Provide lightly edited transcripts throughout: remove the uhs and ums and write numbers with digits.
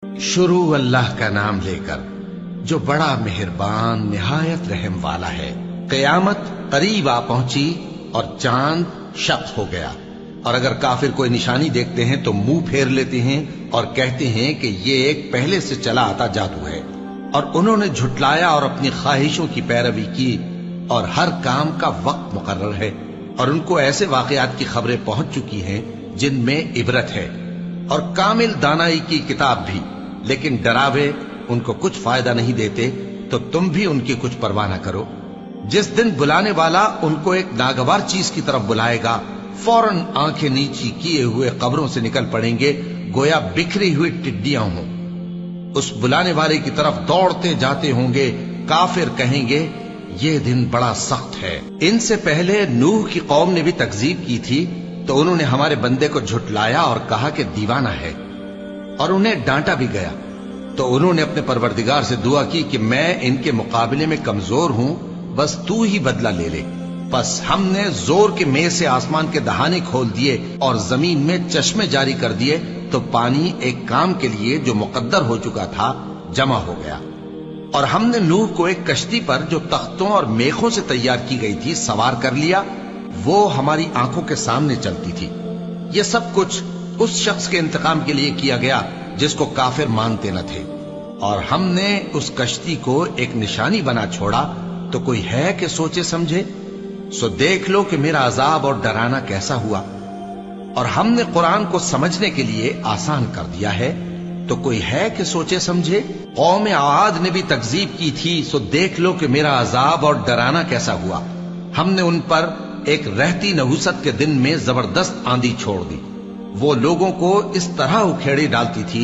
शुरू अल्लाह का नाम लेकर जो बड़ा मेहरबान निहायत रहम वाला है। क़यामत करीब आ पहुंची और चांद शक हो गया, और अगर काफिर कोई निशानी देखते हैं तो मुंह फेर लेते हैं और कहते हैं कि ये एक पहले से चला आता जादू है। और उन्होंने झुटलाया और अपनी ख्वाहिशों की पैरवी की, और हर काम का वक्त मुकर्रर है। और उनको ऐसे वाकयात की खबरें पहुंच चुकी हैं जिनमें इबरत है, और कामिल दानाई की किताब भी, लेकिन डरावे उनको कुछ फायदा नहीं देते, तो तुम भी उनकी कुछ परवाह न करो। जिस दिन बुलाने वाला उनको एक नागवार चीज की तरफ बुलाएगा, फौरन आंखें नीची किए हुए कब्रों से निकल पड़ेंगे, गोया बिखरी हुई टिड्डियां हों। उस बुलाने वाले की तरफ दौड़ते जाते होंगे। काफिर कहेंगे ये दिन बड़ा सख्त है। इनसे पहले नूह की कौम ने भी तकजीब की थी, तो उन्होंने हमारे बंदे को झुटलाया और कहा कि दीवाना है, और उन्हें डांटा भी गया। तो उन्होंने अपने परवरदिगार से दुआ की कि मैं इनके मुकाबले में कमजोर हूं, बस तू ही बदला ले ले। बस हमने जोर के मेह से आसमान के दहाने खोल दिए और जमीन में चश्मे जारी कर दिए, तो पानी एक काम के लिए जो मुकद्दर हो चुका था जमा हो गया। और हमने नूह को एक कश्ती पर जो तख्तों और मेखों से तैयार की गई थी सवार कर लिया। वो हमारी आंखों के सामने चलती थी। ये सब कुछ उस शख्स के इंतकाम के लिए किया गया जिसको काफिर मानते न थे। और हमने उस कश्ती को एक निशानी बना छोड़ा, तो कोई है कि सोचे समझे। सो देख लो कि मेरा अजाब और डराना कैसा हुआ। और हमने कुरान को समझने के लिए आसान कर दिया है, तो कोई है कि सोचे समझे। कौम आद ने भी तकजीब की थी, सो देख लो कि मेरा अजाब और डराना कैसा हुआ। हमने उन पर एक रहती नहुसत के दिन में जबरदस्त आंधी छोड़ दी। वो लोगों को इस तरह उखेड़ी डालती थी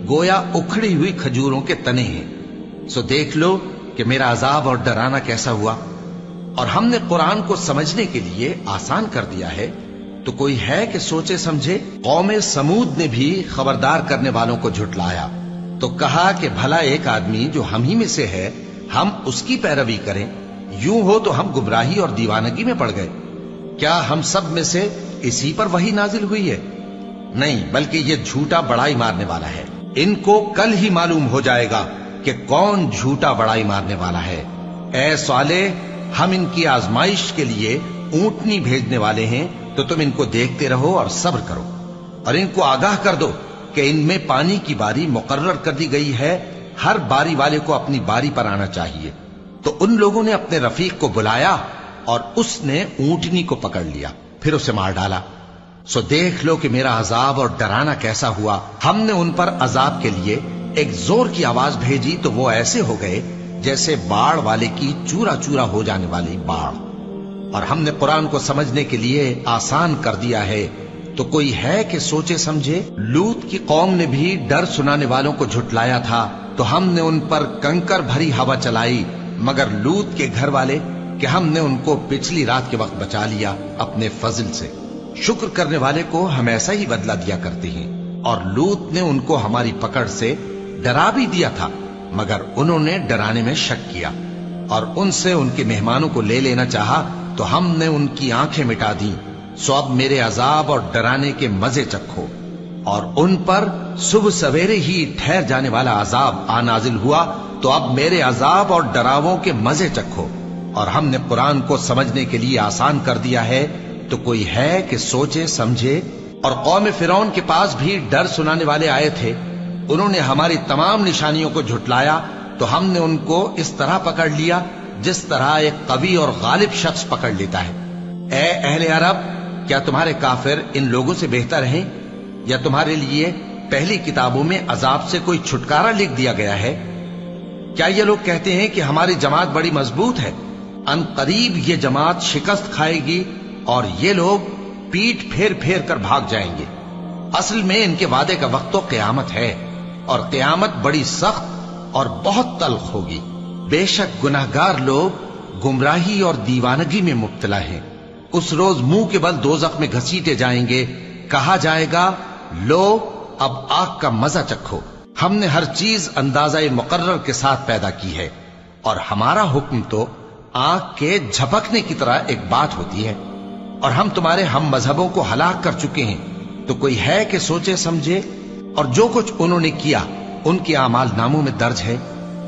गोया उखड़ी हुई खजूरों के तने हैं। सो देख लो कि मेरा अजाब और डराना कैसा हुआ। और हमने कुरान को समझने के लिए आसान कर दिया है, तो कोई है कि सोचे समझे। कौम समूद ने भी खबरदार करने वालों को झुटलाया, तो कहा कि भला एक आदमी जो हम ही में से है, हम उसकी पैरवी करें। यूं हो तो हम गुमराही और दीवानगी में पड़ गए। क्या हम सब में से इसी पर वही नाजिल हुई है? नहीं, बल्कि ये झूठा बड़ाई मारने वाला है। इनको कल ही मालूम हो जाएगा कि कौन झूठा बड़ाई मारने वाला है। ऐ साले, हम इनकी आजमाइश के लिए ऊंटनी भेजने वाले हैं, तो तुम इनको देखते रहो और सब्र करो। और इनको आगाह कर दो कि इनमें पानी की बारी मुकर्रर कर दी गई है, हर बारी वाले को अपनी बारी पर आना चाहिए। तो उन लोगों ने अपने रफीक को बुलाया और उसने ऊंटनी को पकड़ लिया, फिर उसे मार डाला। सो देख लो कि मेरा अजाब और डराना कैसा हुआ। हमने उन पर अजाब के लिए एक जोर की आवाज भेजी, तो वो ऐसे हो गए जैसे बाढ़ वाले की चूरा चूरा हो जाने वाली बाढ़। और हमने कुरान को समझने के लिए आसान कर दिया है, तो कोई है कि सोचे समझे। लूत की कौम ने भी डर सुनाने वालों को झुटलाया था, तो हमने उन पर कंकर भरी हवा चलाई, मगर लूत के घर वाले कि हमने उनको पिछली रात के वक्त बचा लिया अपने फजल से। शुक्र करने वाले को हम ऐसा ही बदला दिया करते हैं। और लूत ने उनको हमारी पकड़ से डरा भी दिया था, मगर उन्होंने डराने में शक किया और उनसे उनके मेहमानों को ले लेना चाहा, तो हमने उनकी आंखें मिटा दी। सो अब मेरे अजाब और डराने के मजे चखो। और उन पर सुबह सवेरे ही ठहर जाने वाला अजाब आ नाजिल हुआ, तो अब मेरे अजाब और डरावों के मजे चखो। और हमने कुरान को समझने के लिए आसान कर दिया है, तो कोई है कि सोचे समझे। और कौम फिरौन के पास भी डर सुनाने वाले आए थे। उन्होंने हमारी तमाम निशानियों को झुटलाया, तो हमने उनको इस तरह पकड़ लिया जिस तरह एक कवि और गालिब शख्स पकड़ लेता है। ए अहले अरब, क्या तुम्हारे काफिर इन लोगों से बेहतर हैं, या तुम्हारे लिए पहली किताबों में अजाब से कोई छुटकारा लिख दिया गया है? क्या ये लोग कहते हैं कि हमारी जमात बड़ी मजबूत है, अनकरीब ये जमात शिकस्त खाएगी और ये लोग पीठ फेर फेर कर भाग जाएंगे। असल में इनके वादे का वक्त तो क़यामत है, और क़यामत बड़ी सख्त और बहुत तल्ख होगी। बेशक गुनाहगार लोग गुमराही और दीवानगी में मुब्तला हैं। उस रोज मुंह के बल दोज़ख में घसीटे जाएंगे। कहा जाएगा, लो अब आग का मजा चखो। हमने हर चीज अंदाजा मुकर्रर के साथ पैदा की है, और हमारा हुक्म तो आग के झपकने की तरह एक बात होती है। और हम तुम्हारे हम मजहबों को हलाक कर चुके हैं, तो कोई है कि सोचे समझे। और जो कुछ उन्होंने किया ان کے اعمال ناموں میں درج ہے،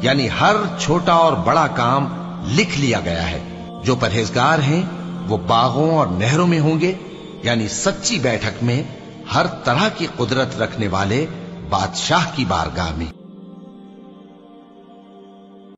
یعنی ہر چھوٹا اور بڑا کام لکھ لیا گیا ہے۔ جو پرہیزگار ہیں وہ باغوں اور نہروں میں ہوں گے، یعنی سچی بیٹھک میں ہر طرح کی قدرت رکھنے والے بادشاہ کی بارگاہ میں۔